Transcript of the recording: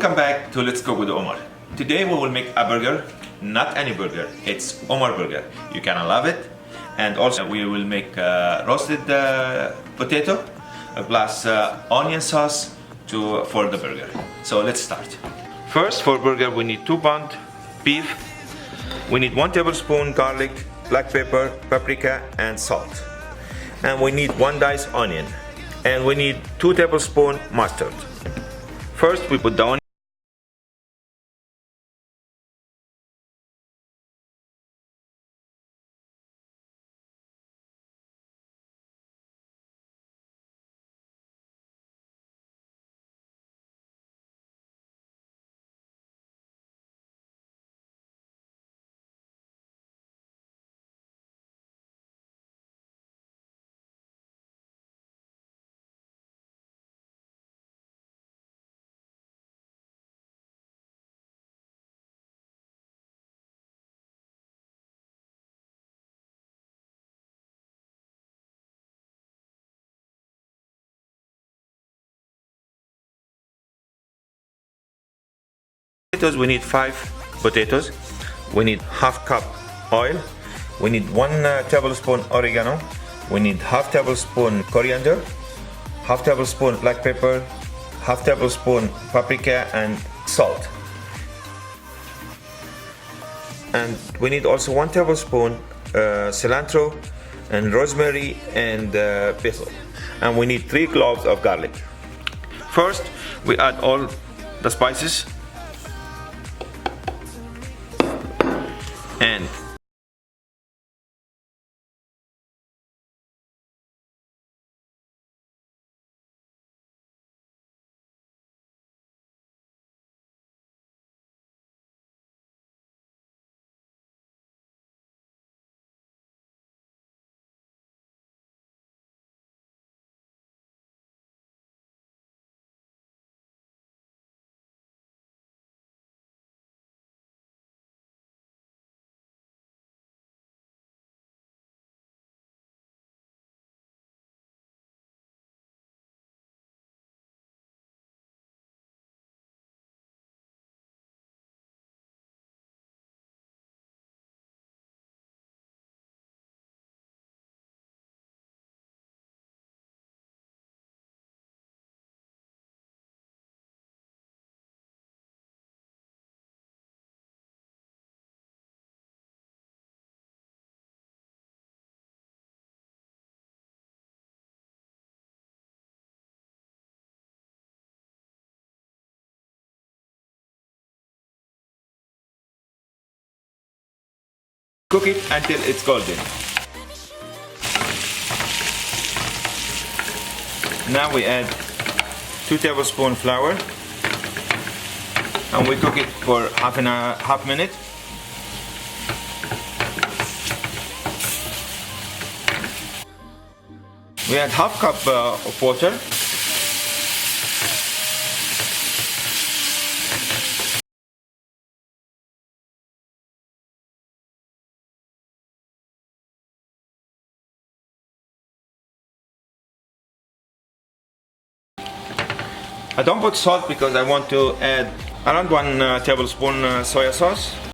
Welcome back to Let's Cook with Omar. Today we will make a burger, not any burger, it's Omar burger. You can love it. And also we will make roasted potato plus onion sauce for the burger. So let's start. First, for burger we need 2 pound beef. We need 1 tablespoon garlic, black pepper, paprika and salt. And we need 1 diced onion. And we need 2 tablespoons mustard. First we put the onion. Potatoes, we need 5 potatoes. We need half cup oil. We need 1 tablespoon oregano. We need half tablespoon coriander, half tablespoon black pepper, half tablespoon paprika and salt. And we need also 1 tablespoon cilantro and rosemary and basil. And we need 3 cloves of garlic. First, we add all the spices. And cook it until it's golden. Now we add 2 tablespoons flour and we cook it for half minute. We add half cup of water. I don't put salt because I want to add around 1 tablespoon soy sauce.